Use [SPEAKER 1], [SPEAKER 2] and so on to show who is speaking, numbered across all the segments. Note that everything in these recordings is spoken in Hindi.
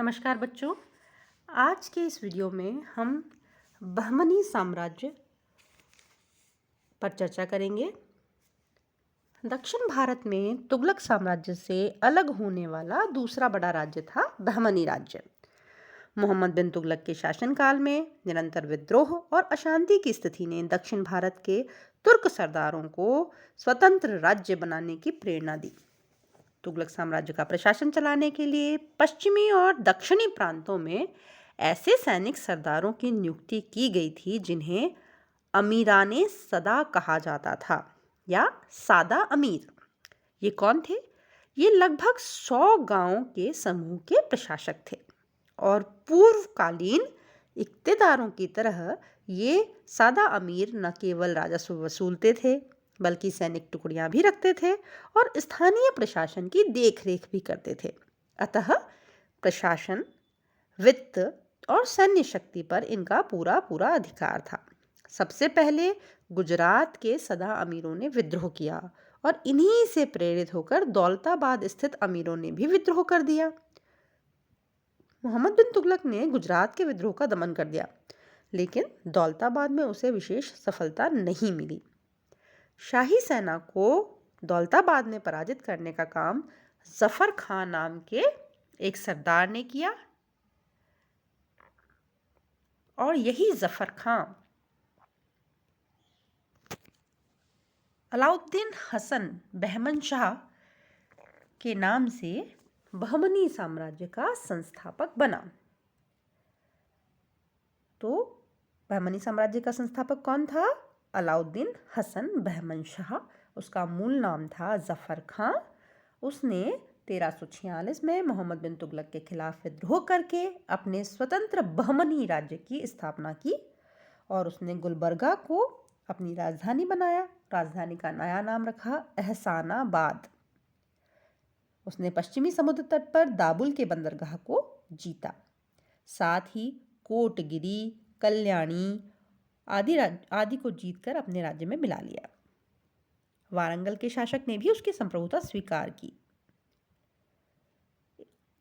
[SPEAKER 1] नमस्कार बच्चों। आज के इस वीडियो में हम बहमनी साम्राज्य पर चर्चा करेंगे। दक्षिण भारत में तुगलक साम्राज्य से अलग होने वाला दूसरा बड़ा राज्य था बहमनी राज्य। मोहम्मद बिन तुगलक के शासनकाल में निरंतर विद्रोह और अशांति की स्थिति ने दक्षिण भारत के तुर्क सरदारों को स्वतंत्र राज्य बनाने की प्रेरणा दी। तुगलक साम्राज्य का प्रशासन चलाने के लिए पश्चिमी और दक्षिणी प्रांतों में ऐसे सैनिक सरदारों की नियुक्ति की गई थी जिन्हें अमीराने सदा कहा जाता था या सादा अमीर। ये कौन थे? ये लगभग 100 गांवों के समूह के प्रशासक थे और पूर्वकालीन इक्तेदारों की तरह ये सादा अमीर न केवल राजस्व वसूलते थे बल्कि सैनिक टुकड़ियां भी रखते थे और स्थानीय प्रशासन की देखरेख भी करते थे। अतः प्रशासन, वित्त और सैन्य शक्ति पर इनका पूरा अधिकार था। सबसे पहले गुजरात के सदा अमीरों ने विद्रोह किया और इन्हीं से प्रेरित होकर दौलताबाद स्थित अमीरों ने भी विद्रोह कर दिया। मोहम्मद बिन तुगलक ने गुजरात के विद्रोह का दमन कर दिया, लेकिन दौलताबाद में उसे विशेष सफलता नहीं मिली। शाही सेना को दौलताबाद में पराजित करने का काम जफर खां नाम के एक सरदार ने किया और यही जफर खां अलाउद्दीन हसन बहमन शाह के नाम से बहमनी साम्राज्य का संस्थापक बना। तो बहमनी साम्राज्य का संस्थापक कौन था? अलाउद्दीन हसन बहमन शाह। उसका मूल नाम था जफर खां। उसने 1346 में मोहम्मद बिन तुगलक के खिलाफ विद्रोह करके अपने स्वतंत्र बहमनी राज्य की स्थापना की और उसने गुलबर्गा को अपनी राजधानी बनाया। राजधानी का नया नाम रखा एहसानाबाद। उसने पश्चिमी समुद्र तट पर दाबुल के बंदरगाह को जीता। साथ ही कोटगिरी, कल्याणी आदि को जीतकर अपने राज्य में मिला लिया। वारंगल के शासक ने भी उसकी संप्रभुता स्वीकार की।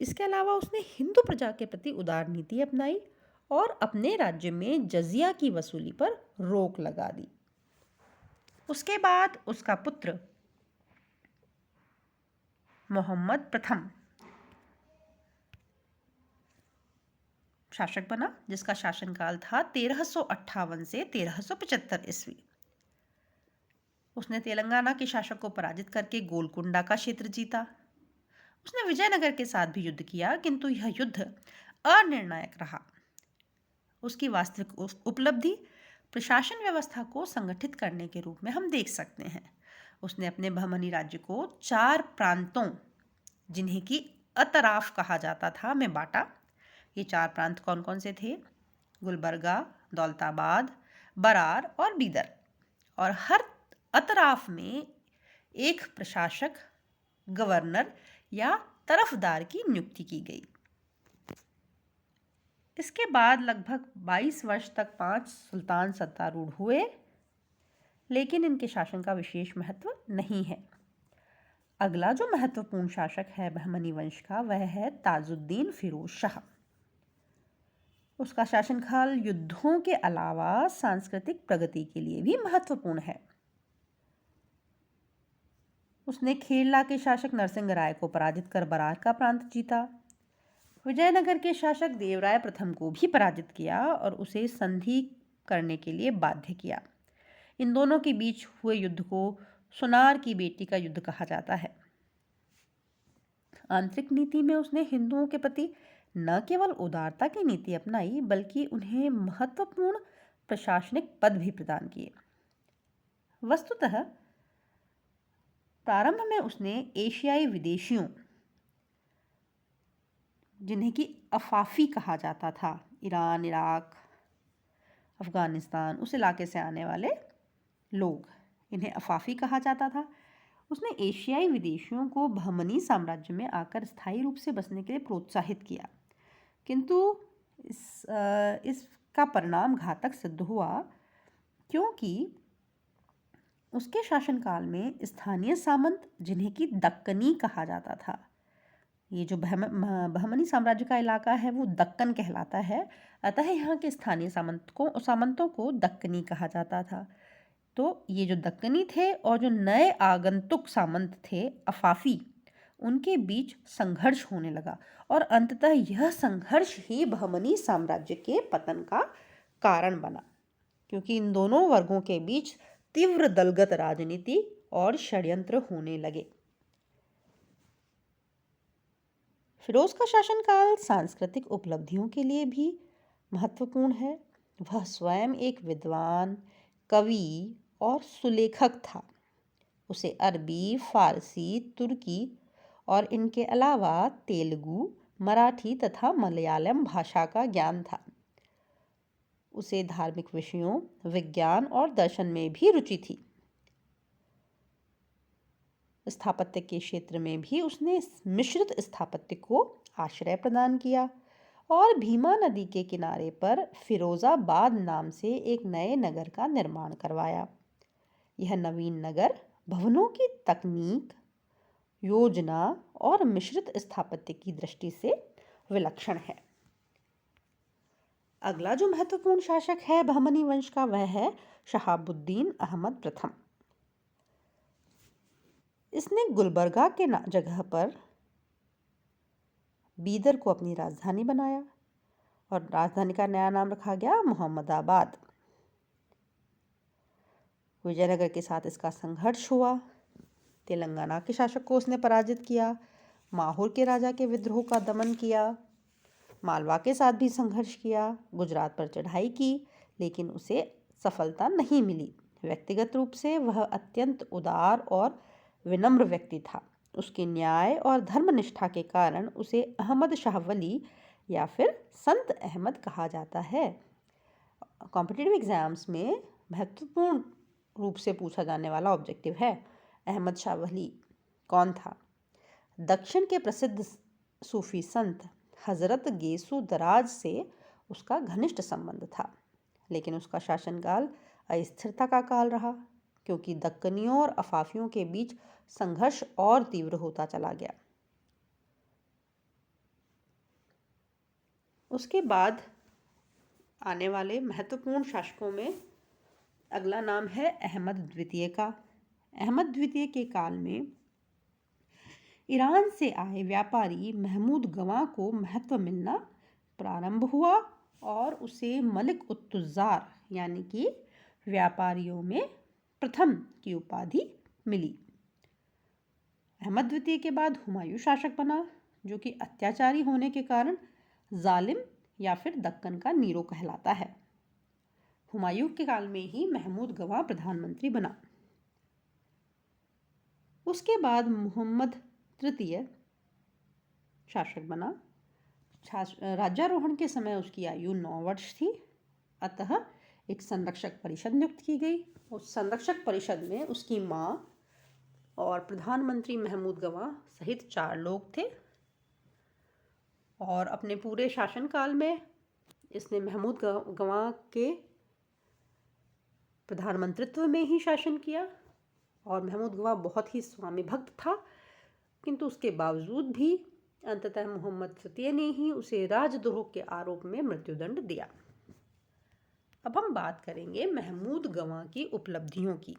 [SPEAKER 1] इसके अलावा उसने हिंदू प्रजा के प्रति उदार नीति अपनाई और अपने राज्य में जजिया की वसूली पर रोक लगा दी। उसके बाद उसका पुत्र मोहम्मद प्रथम शासक बना, जिसका शासनकाल था 1358 से 1375 ईस्वी। उसने तेलंगाना के शासक को पराजित करके गोलकुंडा का क्षेत्र जीता। उसने विजयनगर के साथ भी युद्ध किया, किंतु यह युद्ध अनिर्णायक रहा। उसकी वास्तविक उपलब्धि प्रशासन व्यवस्था को संगठित करने के रूप में हम देख सकते हैं। उसने अपने बहमनी राज्य को 4 प्रांतों, जिन्हें कि अतराफ कहा जाता था, में बांटा। ये 4 प्रांत कौन कौन से थे? गुलबर्गा, दौलताबाद, बरार और बीदर। और हर अतराफ में एक प्रशासक, गवर्नर या तरफदार की नियुक्ति की गई। इसके बाद लगभग 22 वर्ष तक 5 सुल्तान सत्तारूढ़ हुए, लेकिन इनके शासन का विशेष महत्व नहीं है। अगला जो महत्वपूर्ण शासक है बहमनी वंश का, वह है ताजुद्दीन फिरोज शाह। उसका शासनकाल युद्धों के अलावा सांस्कृतिक प्रगति के लिए भी महत्वपूर्ण है। उसने खेरला के शासक नरसिंह राय को पराजित कर बरार का प्रांत जीता। विजयनगर के शासक देवराय प्रथम को भी पराजित किया और उसे संधि करने के लिए बाध्य किया। इन दोनों के बीच हुए युद्ध को सोनार की बेटी का युद्ध कहा जाता है। आंतरिक नीति में उसने हिंदुओं के प्रति न केवल उदारता की नीति अपनाई, बल्कि उन्हें महत्वपूर्ण प्रशासनिक पद भी प्रदान किए। वस्तुतः प्रारंभ में उसने एशियाई विदेशियों, जिन्हें कि अफाफी कहा जाता था, ईरान, इराक, अफगानिस्तान, उस इलाके से आने वाले लोग, इन्हें अफाफी कहा जाता था। उसने एशियाई विदेशियों को बहमनी साम्राज्य में आकर स्थायी रूप से बसने के लिए प्रोत्साहित किया, किंतु इसका परिणाम घातक सिद्ध हुआ, क्योंकि उसके शासनकाल में स्थानीय सामंत, जिन्हें कि दक्कनी कहा जाता था, ये जो बहमनी साम्राज्य का इलाका है वो दक्कन कहलाता है, अतः यहाँ के स्थानीय सामंतों को दक्कनी कहा जाता था। तो ये जो दक्कनी थे और जो नए आगंतुक सामंत थे अफाफी, उनके बीच संघर्ष होने लगा और अंततः यह संघर्ष ही बहमनी साम्राज्य के पतन का कारण बना, क्योंकि इन दोनों वर्गों के बीच तीव्र दलगत राजनीति और षड्यंत्र होने लगे। फिरोज का शासनकाल सांस्कृतिक उपलब्धियों के लिए भी महत्वपूर्ण है। वह स्वयं एक विद्वान, कवि और सुलेखक था। उसे अरबी, फारसी, तुर्की और इनके अलावा तेलुगु, मराठी तथा मलयालम भाषा का ज्ञान था। उसे धार्मिक विषयों, विज्ञान और दर्शन में भी रुचि थी। स्थापत्य के क्षेत्र में भी उसने मिश्रित स्थापत्य को आश्रय प्रदान किया और भीमा नदी के किनारे पर फिरोजाबाद नाम से एक नए नगर का निर्माण करवाया। यह नवीन नगर भवनों की तकनीक, योजना और मिश्रित स्थापत्य की दृष्टि से विलक्षण है। अगला जो महत्वपूर्ण शासक है बहमनी वंश का, वह है शहाबुद्दीन अहमद प्रथम। इसने गुलबर्गा के जगह पर बीदर को अपनी राजधानी बनाया और राजधानी का नया नाम रखा गया मोहम्मदाबाद। विजयनगर के साथ इसका संघर्ष हुआ। तेलंगाना के शासक को उसने पराजित किया, माहुर के राजा के विद्रोह का दमन किया, मालवा के साथ भी संघर्ष किया, गुजरात पर चढ़ाई की, लेकिन उसे सफलता नहीं मिली। व्यक्तिगत रूप से वह अत्यंत उदार और विनम्र व्यक्ति था। उसके न्याय और धर्मनिष्ठा के कारण उसे अहमद शाह वली या फिर संत अहमद कहा जाता है। कॉम्पिटिटिव एग्जाम्स में महत्वपूर्ण रूप से पूछा जाने वाला ऑब्जेक्टिव है, अहमद शाह वली कौन था? दक्षिण के प्रसिद्ध सूफी संत हजरत गेसु दराज से उसका घनिष्ठ संबंध था, लेकिन उसका शासनकाल अस्थिरता का काल रहा, क्योंकि दक्कनियों और अफाफियों के बीच संघर्ष और तीव्र होता चला गया। उसके बाद आने वाले महत्वपूर्ण शासकों में अगला नाम है अहमद द्वितीय का। अहमद द्वितीय के काल में ईरान से आए व्यापारी महमूद गवां को महत्व मिलना प्रारंभ हुआ और उसे मलिक उत्तुजार यानी कि व्यापारियों में प्रथम की उपाधि मिली। अहमद द्वितीय के बाद हुमायूं शासक बना, जो कि अत्याचारी होने के कारण जालिम या फिर दक्कन का नीरो कहलाता है। हुमायूं के काल में ही महमूद गवां प्रधानमंत्री बना। उसके बाद मोहम्मद तृतीय शासक बना। राज्यारोहण के समय उसकी आयु 9 वर्ष थी, अतः एक संरक्षक परिषद नियुक्त की गई। उस संरक्षक परिषद में उसकी माँ और प्रधानमंत्री महमूद गवां सहित 4 लोग थे और अपने पूरे शासनकाल में इसने महमूद गवां के प्रधानमंत्रित्व में ही शासन किया। और महमूद गवां बहुत ही स्वामी भक्त था, किंतु उसके बावजूद भी अंततः मोहम्मद तृतीय ने ही उसे राजद्रोह के आरोप में मृत्युदंड दिया। अब हम बात करेंगे महमूद गवां की उपलब्धियों की।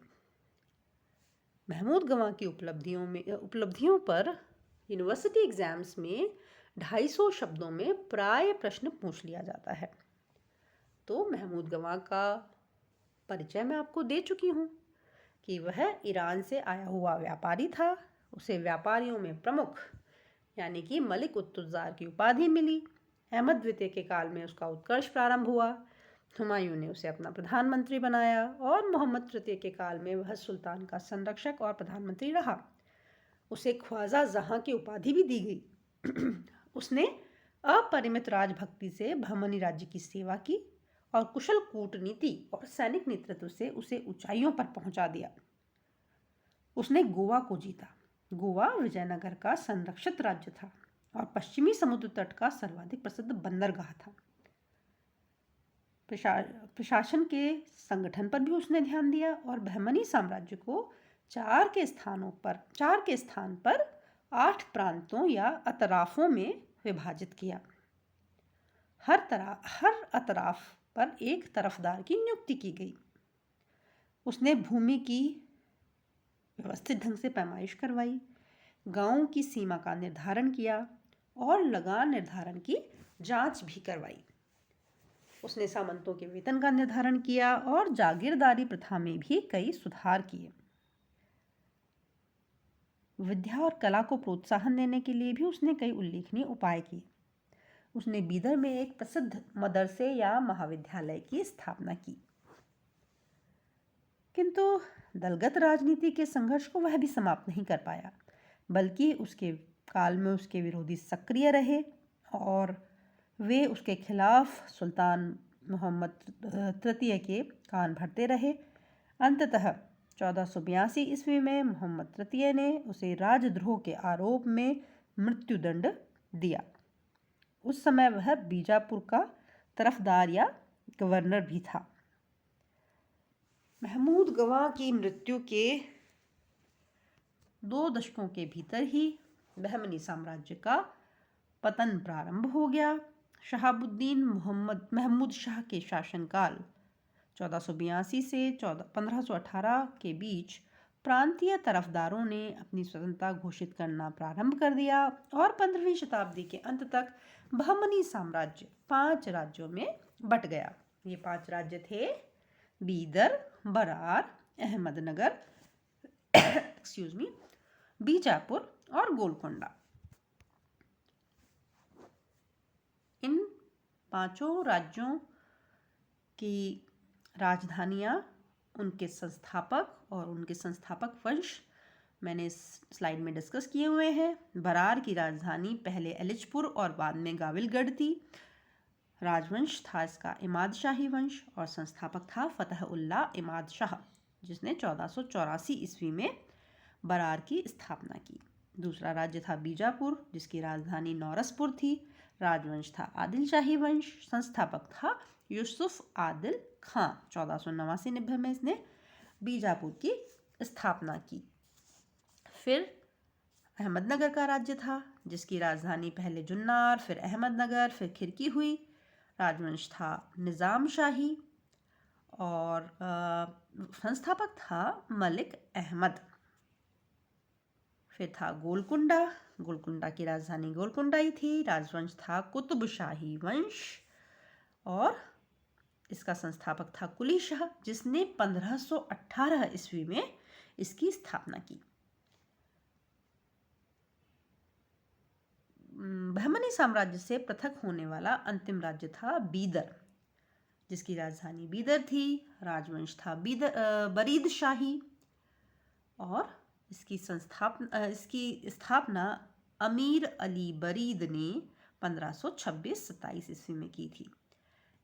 [SPEAKER 1] महमूद गवां की उपलब्धियों पर यूनिवर्सिटी एग्जाम्स में 250 शब्दों में प्राय प्रश्न पूछ लिया जाता है। तो महमूद गवां का परिचय मैं आपको दे चुकी हूँ कि वह ईरान से आया हुआ व्यापारी था। उसे व्यापारियों में प्रमुख यानी कि मलिक उत्तुजार की उपाधि मिली। अहमद द्वितीय के काल में उसका उत्कर्ष प्रारंभ हुआ। हुमायूं ने उसे अपना प्रधानमंत्री बनाया और मोहम्मद तृतीय के काल में वह सुल्तान का संरक्षक और प्रधानमंत्री रहा। उसे ख्वाजा जहां की उपाधि भी दी गई। उसने अपरिमित राजभक्ति से बहमनी राज्य की सेवा की और कुशल कूटनीति और सैनिक नेतृत्व से उसे ऊंचाइयों पर पहुंचा दिया। उसने गोवा को जीता। गोवा विजयनगर का संरक्षित राज्य था और पश्चिमी समुद्र तट का सर्वाधिक प्रसिद्ध बंदरगाह था। प्रशासन के संगठन पर भी उसने ध्यान दिया और बहमनी साम्राज्य को 4 के स्थान पर 8 प्रांतों या अतराफों में विभाजित किया। हर अतराफ पर एक तरफदार की नियुक्ति की गई। उसने भूमि की व्यवस्थित ढंग से पैमाइश करवाई, गांवों की सीमा का निर्धारण किया और लगान निर्धारण की जांच भी करवाई। उसने सामंतों के वेतन का निर्धारण किया और जागीरदारी प्रथा में भी कई सुधार किए। विद्या और कला को प्रोत्साहन देने के लिए भी उसने कई उल्लेखनीय उपाय किए। उसने बीदर में एक प्रसिद्ध मदरसे या महाविद्यालय की स्थापना की। किंतु दलगत राजनीति के संघर्ष को वह भी समाप्त नहीं कर पाया, बल्कि उसके काल में उसके विरोधी सक्रिय रहे और वे उसके खिलाफ सुल्तान मोहम्मद तृतीय के कान भरते रहे। अंततः 1482 ईस्वी में मोहम्मद तृतीय ने उसे राजद्रोह के आरोप में मृत्युदंड दिया। उस समय वह बीजापुर का तरफदार या गवर्नर भी था। महमूद गवाह की मृत्यु के 2 दशकों के भीतर ही बहमनी साम्राज्य का पतन प्रारंभ हो गया। शहाबुद्दीन महमूद शाह के शासनकाल 1482 से 1518 के बीच प्रांतीय तरफदारों ने अपनी स्वतंत्रता घोषित करना प्रारंभ कर दिया और 15वीं शताब्दी के अंत तक बहमनी साम्राज्य 5 राज्यों में बट गया। ये 5 राज्य थे बीदर, बरार, अहमदनगर बीजापुर और गोलकोंडा। इन 5 राज्यों की राजधानियाँ, उनके संस्थापक और उनके संस्थापक वंश मैंने इस स्लाइड में डिस्कस किए हुए हैं। बरार की राजधानी पहले एलिचपुर और बाद में गाविलगढ़ थी। राजवंश था इसका इमाद शाही वंश और संस्थापक था फतहुल्लाह इमाद शाह, जिसने 1484 ईस्वी में बरार की स्थापना की। दूसरा राज्य था बीजापुर, जिसकी राजधानी नौरसपुर थी। राजवंश था आदिल शाही वंश, संस्थापक था यूसुफ आदिल खां। 1489-90 में इसने बीजापुर की स्थापना की। फिर अहमदनगर का राज्य था, जिसकी राजधानी पहले जुन्नार, फिर अहमदनगर, फिर खिरकी हुई। राजवंश था निज़ाम शाही और संस्थापक था मलिक अहमद। फिर था गोलकुंडा की राजधानी गोलकुंडा ही थी। राजवंश था कुतुब शाही वंश और इसका संस्थापक था कुली शाह, जिसने 1518 ईस्वी में इसकी स्थापना की। बहमनी साम्राज्य से पृथक होने वाला अंतिम राज्य था बीदर, जिसकी राजधानी बीदर थी। राजवंश था बरीद शाही और इसकी स्थापना अमीर अली बरीद ने 1526-27 ईस्वी में की थी।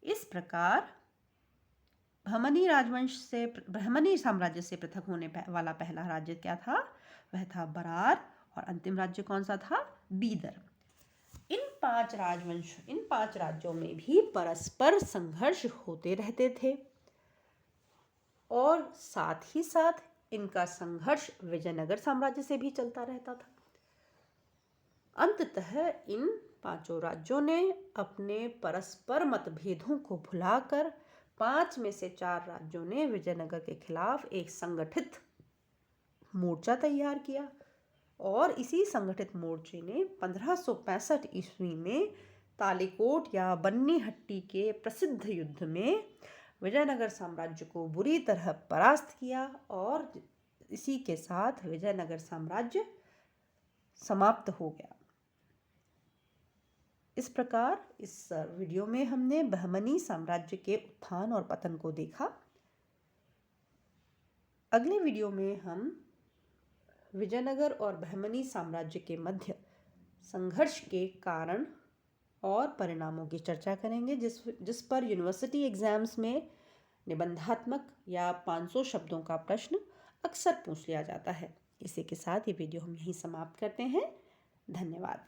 [SPEAKER 1] इस प्रकार बहमनी साम्राज्य से पृथक होने वाला पहला राज्य क्या था? वह था बरार और अंतिम राज्य कौन सा था? बीदर। इन 5 राज्यों में भी परस्पर संघर्ष होते रहते थे और साथ ही साथ इनका संघर्ष विजयनगर साम्राज्य से भी चलता रहता था। अंततः इन 5 राज्यों ने अपने परस्पर मतभेदों को भुलाकर 5 में से 4 राज्यों ने विजयनगर के खिलाफ एक संगठित मोर्चा तैयार किया और इसी संगठित मोर्चे ने 1565 ईस्वी में तालीकोट या बन्नीहट्टी के प्रसिद्ध युद्ध में विजयनगर साम्राज्य को बुरी तरह परास्त किया और इसी के साथ विजयनगर साम्राज्य समाप्त हो गया। इस प्रकार इस वीडियो में हमने बहमनी साम्राज्य के उत्थान और पतन को देखा। अगले वीडियो में हम विजयनगर और बहमनी साम्राज्य के मध्य संघर्ष के कारण और परिणामों की चर्चा करेंगे, जिस पर यूनिवर्सिटी एग्जाम्स में निबंधात्मक या 500 शब्दों का प्रश्न अक्सर पूछ लिया जाता है। इसी के साथ ये वीडियो हम यहीं समाप्त करते हैं। धन्यवाद।